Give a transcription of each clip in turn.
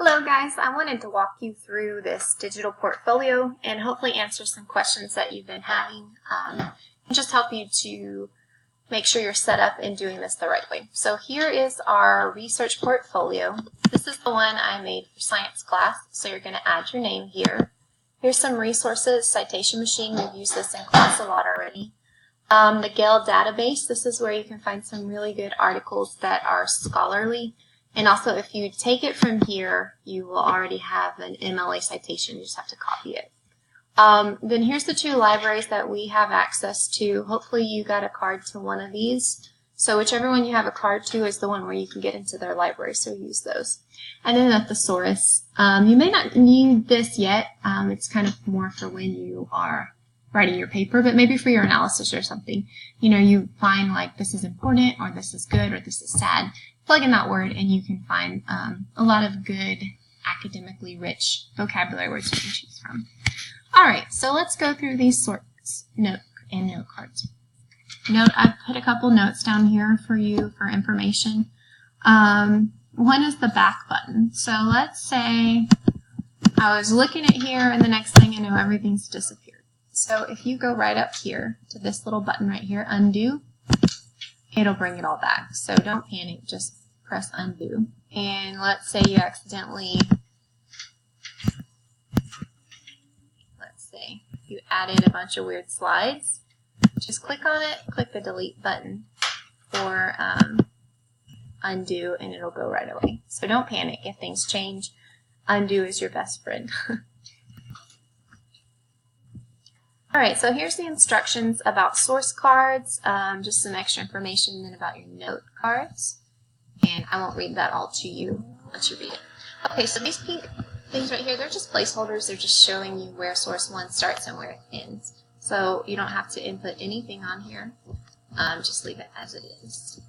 Hello guys, I wanted to walk you through this digital portfolio and hopefully answer some questions that you've been having and just help you to make sure you're set up in doing this the right way. So here is our research portfolio. This is the one I made for science class, so you're going to add your name here. Here's some resources, Citation Machine, we've used this in class a lot already. The Gale database, this is where you can find some really good articles that are scholarly. And also, if you take it from here, you will already have an MLA citation. You just have to copy it. Then here's the two libraries that we have access to. Hopefully you got a card to one of these. So whichever one you have a card to is the one where you can get into their library, so use those. And then the thesaurus. You may not need this yet. It's kind of more for when you are writing your paper, but maybe for your analysis or something. You know, you find like this is important, or this is good, or this is sad. Plug in that word and you can find a lot of good academically rich vocabulary words you can choose from. Alright, so let's go through these sorts, note cards. Note, I've put a couple notes down here for you for information. One is the back button. So let's say I was looking at here and the next thing I know everything's disappeared. So if you go right up here to this little button right here, undo, it'll bring it all back. So don't panic, just press undo. And let's say you accidentally, you added a bunch of weird slides. Just click on it, click the delete button, or undo, and it'll go right away. So don't panic if things change. Undo is your best friend. Alright, so here's the instructions about source cards, just some extra information then about your note cards. And I won't read that all to you, I'll let you read it. Okay, so these pink things right here, they're just placeholders. They're just showing you where source 1 starts and where it ends. So you don't have to input anything on here. Just leave it as it is.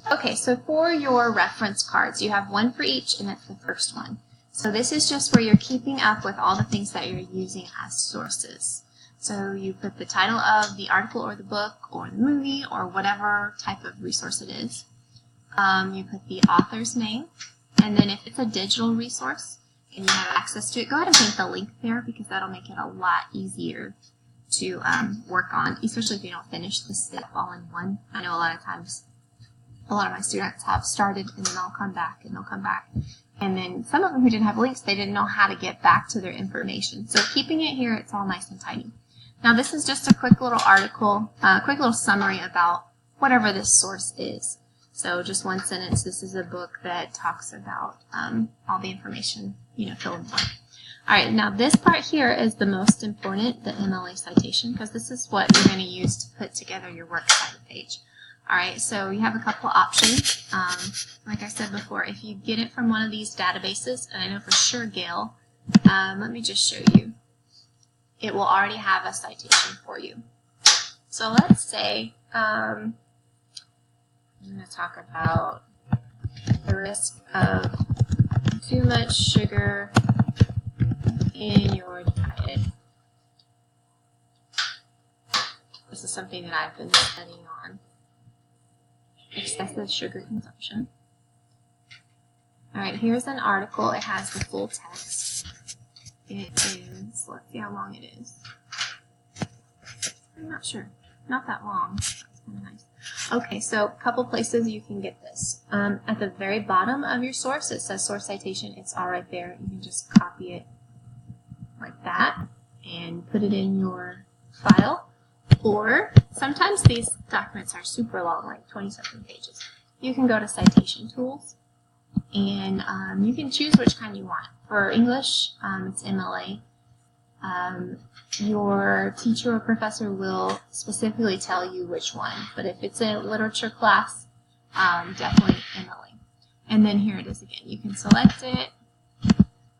Okay, so for your reference cards, you have one for each, and that's the first one. So this is just where you're keeping up with all the things that you're using as sources. So you put the title of the article or the book or the movie or whatever type of resource it is. You put the author's name, and then if it's a digital resource and you have access to it, go ahead and paint the link there because that'll make it a lot easier to work on, especially if you don't finish the step all in one. I know a lot of times a lot of my students have started and then I'll come back and they'll come back. And then some of them who didn't have links, they didn't know how to get back to their information. So keeping it here, it's all nice and tidy. Now this is just a quick little article, quick little summary about whatever this source is. So just one sentence, this is a book that talks about all the information, fill in the blank. Alright, now this part here is the most important, the MLA citation, because this is what you're going to use to put together your works cited page. Alright, so you have a couple options. Like I said before, if you get it from one of these databases, and I know for sure Gale, let me just show you. It will already have a citation for you. So let's say, I'm going to talk about the risk of too much sugar in your diet. This is something that I've been studying on. Excessive sugar consumption. Alright, here's an article. It has the full text. It is, let's see how long it is. I'm not sure. Not that long. That's kind of nice. Okay, so a couple places you can get this. At the very bottom of your source, it says source citation. It's all right there. You can just copy it like that and put it in your file. Or sometimes these documents are super long, like 27 pages. You can go to Citation Tools, and you can choose which kind you want. For English, it's MLA. Your teacher or professor will specifically tell you which one, but if it's a literature class, definitely MLA. And then here it is again. You can select it.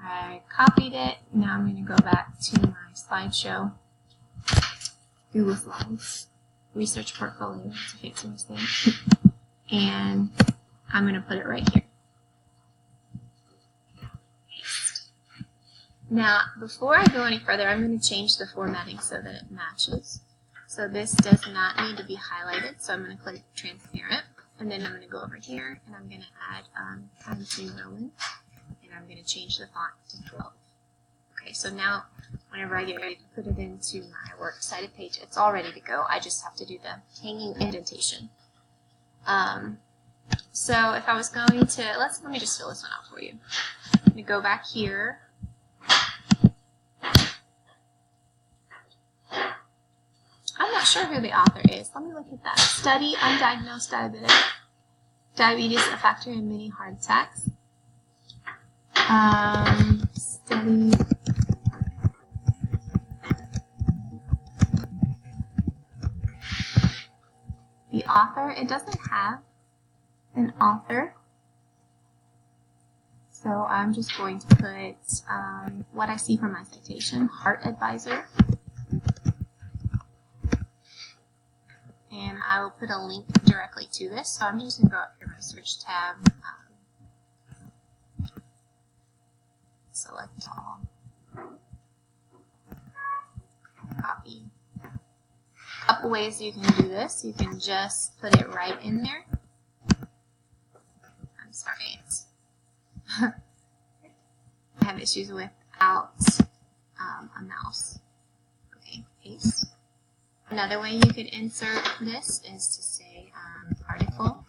I copied it. Now I'm going to go back to my slideshow. Google Slides, Research Portfolio, it's a fancy mistake, and I'm going to put it right here. Paste. Now, before I go any further, I'm going to change the formatting so that it matches. So this does not need to be highlighted, so I'm going to click Transparent, and then I'm going to go over here, and I'm going to add Times New Roman. I'm going to change the font to 12. Okay, so now whenever I get ready to put it into my works cited page, it's all ready to go. I just have to do the hanging indentation. So if I was going to, let me just fill this one out for you. I'm going to go back here. I'm not sure who the author is. Let me look at that. Study Undiagnosed Diabetes, a Factor in Many Heart Attacks. Study. The author, it doesn't have an author. So I'm just going to put what I see from my citation, Heart Advisor. And I will put a link directly to this. So I'm just going to go up here to my search tab, select all, copy. A couple ways you can do this. You can just put it right in there. I'm sorry, I have issues without a mouse. Okay, paste. Another way you could insert this is to say article,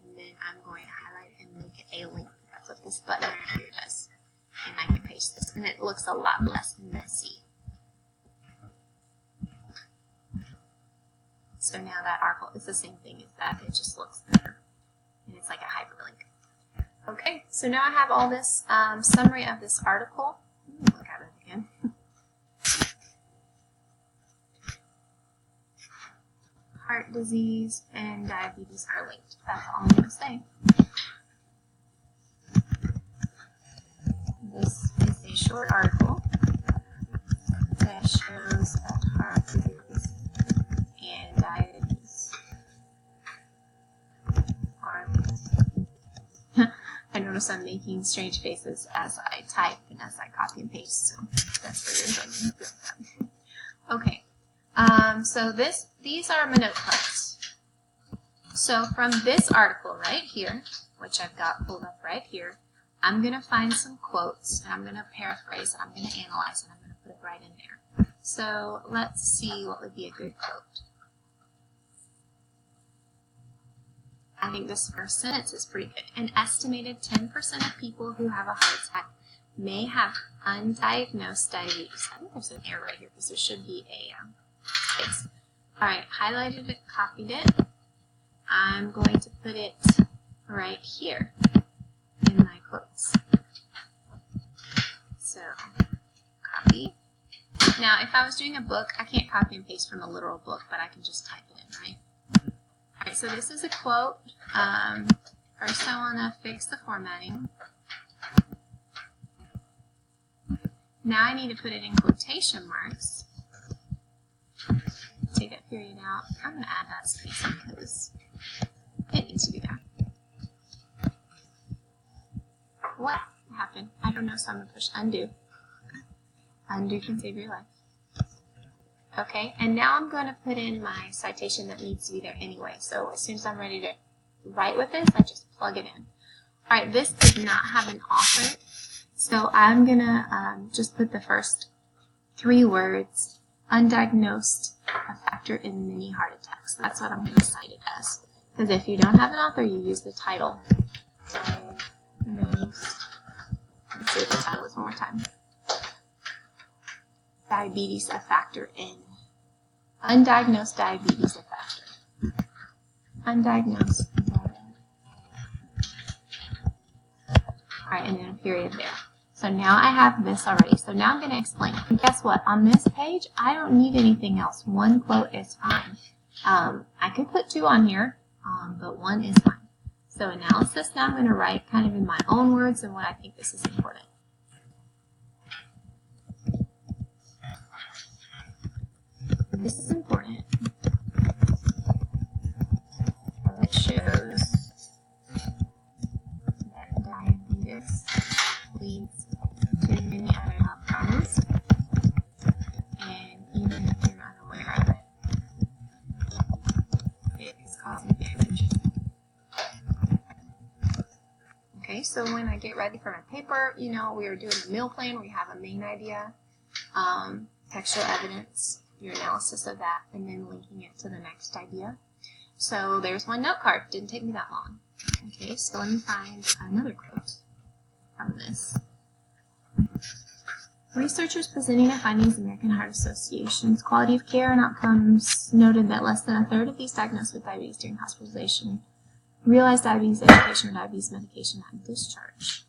and then I'm going to highlight and make it a link. That's what this button right here does. And I can paste this, and it looks a lot less messy. So now that article is the same thing as that, it just looks better. And it's like a hyperlink. Okay, so now I have all this summary of this article. Look at it again. Heart disease and diabetes are linked. That's all I'm going to say. This is a short article that shows that heart disease and diabetes are linked. I notice I'm making strange faces as I type and as I copy and paste, so that's where you're going. Okay. So these are my note cards. So from this article right here, which I've got pulled up right here, I'm going to find some quotes, and I'm going to paraphrase, and I'm going to analyze, and I'm going to put it right in there. So let's see what would be a good quote. I think this first sentence is pretty good. An estimated 10% of people who have a heart attack may have undiagnosed diabetes. I think there's an error right here because there should be a space. Alright, highlighted it, copied it. I'm going to put it right here in my quotes. So, copy. Now, if I was doing a book, I can't copy and paste from a literal book, but I can just type it in, right? Alright, so this is a quote. First I want to fix the formatting. Now I need to put it in quotation marks. Take that period out. I'm going to add that space because it needs to be there. What happened? I don't know, so I'm going to push undo. Undo can save your life. Okay, and now I'm going to put in my citation that needs to be there anyway. So as soon as I'm ready to write with this, I just plug it in. Alright, this did not have an author, so I'm going to just put the first 3 words, undiagnosed, a factor in many heart attacks. That's what I'm going to cite it as. Because if you don't have an author, you use the title. Let's say the title is one more time. Diabetes, a factor in. Undiagnosed diabetes, a factor. Undiagnosed. Alright, and then a period there. So now I have this already. So now I'm going to explain. And guess what? On this page, I don't need anything else. 1 quote is fine. I could put 2 on here, but 1 is fine. So analysis, now I'm going to write kind of in my own words and what I think this is important. This is important. It shows that diabetes leads to many other health problems, and even if you're unaware of it, it is causing damage. Okay, so when I get ready for my paper, you know, we are doing a meal plan where you have a main idea, textual evidence, your analysis of that, and then linking it to the next idea. So there's one note card. Didn't take me that long. Okay, so let me find another quote from this. Researchers presenting their findings in the American Heart Association's Quality of Care and Outcomes noted that less than a third of these diagnosed with diabetes during hospitalization realized diabetes education or diabetes medication at discharge.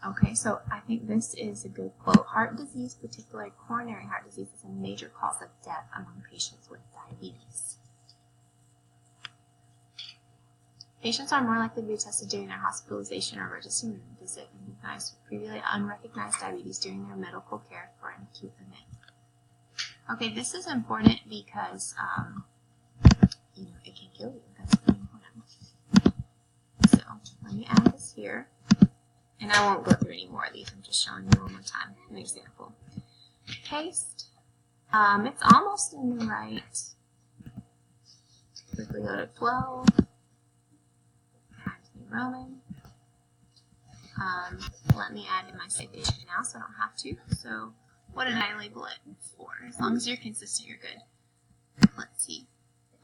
Okay, so I think this is a good quote. Heart disease, particularly coronary heart disease, is a major cause of death among patients with diabetes. Patients are more likely to be tested during their hospitalization or emergency room visit and diagnosed with previously unrecognized diabetes during their medical care for an acute event. Okay, this is important because, you know, it can kill you. That's pretty important. So, let me add this here. And I won't go through any more of these. I'm just showing you one more time an example. Paste. It's almost in the right. Quickly go to 12. Times New Roman. Let me add in my citation now so I don't have to. So what did I label it for? As long as you're consistent, you're good. Let's see.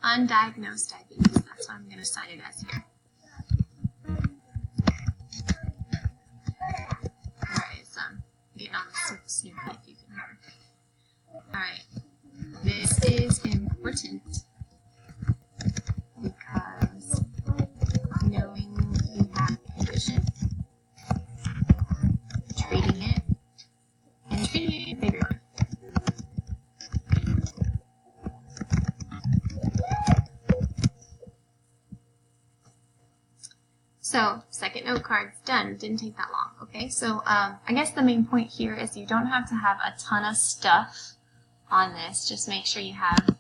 Undiagnosed diabetes. That's what I'm going to cite it as here. Getting on the snoop if you can hear. Alright, this is important because knowing you have a condition, treating it, and treating it bigger. So, second note card's done. Didn't take that long, okay? So, I guess the main point here is you don't have to have a ton of stuff on this. Just make sure you have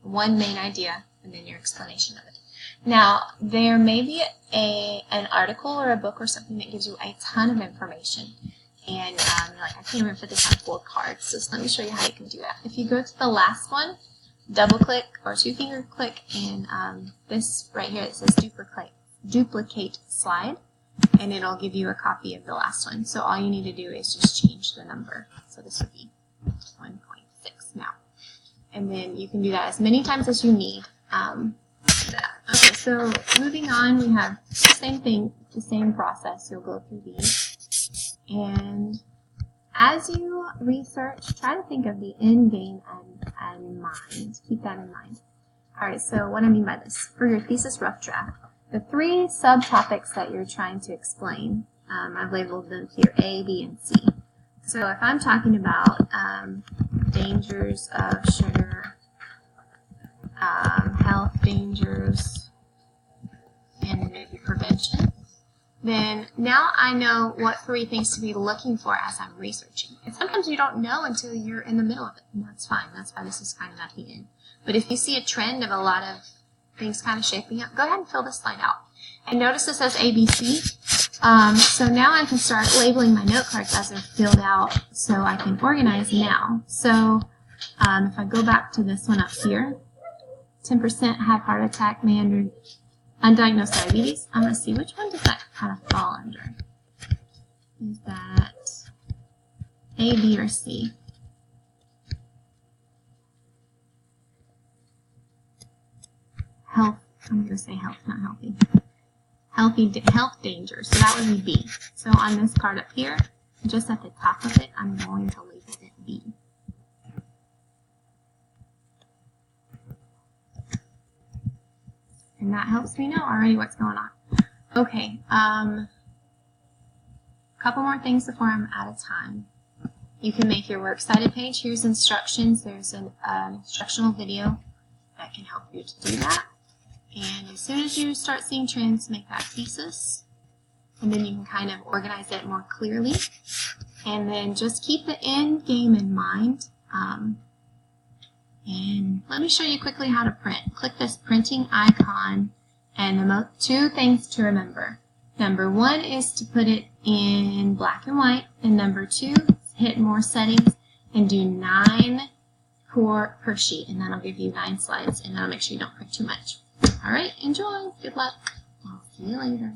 one main idea and then your explanation of it. Now, there may be an article or a book or something that gives you a ton of information. And you're like, I can't even fit this on 4 cards. So let me show you how you can do that. If you go to the last one, double click or 2-finger click, and this right here that says duplicate slide, and it'll give you a copy of the last one. So all you need to do is just change the number. So this would be 1.6 now. And then you can do that as many times as you need. Okay, so moving on, we have the same thing, the same process. You'll go through these. And as you research, try to think of the end game in mind. Keep that in mind. All right, so what I mean by this, for your thesis rough draft, the 3 subtopics that you're trying to explain, I've labeled them here A, B, and C. So if I'm talking about dangers of sugar, health dangers, and maybe prevention, then now I know what 3 things to be looking for as I'm researching. And sometimes you don't know until you're in the middle of it, and that's fine. That's why this is kind of at the end. But if you see a trend of a lot of things kind of shaping up, go ahead and fill this slide out. And notice it says ABC. So now I can start labeling my note cards as they're filled out so I can organize now. So if I go back to this one up here, 10% have heart attack, may under undiagnosed diabetes. I'm going to see which one does that kind of fall under. Is that A, B, or C? Health, I'm going to say health, not healthy. Health danger, so that would be B. So on this card up here, just at the top of it, I'm going to label it B. And that helps me know already what's going on. Okay, a couple more things before I'm out of time. You can make your works cited page. Here's instructions. There's an instructional video that can help you to do that. And as soon as you start seeing trends, make that thesis. And then you can kind of organize it more clearly. And then just keep the end game in mind. And let me show you quickly how to print. Click this printing icon. And the 2 things to remember. Number 1 is to put it in black and white. And number 2, hit more settings and do 9 per sheet. And that'll give you 9 slides. And that'll make sure you don't print too much. All right, enjoy. Good luck. See you later.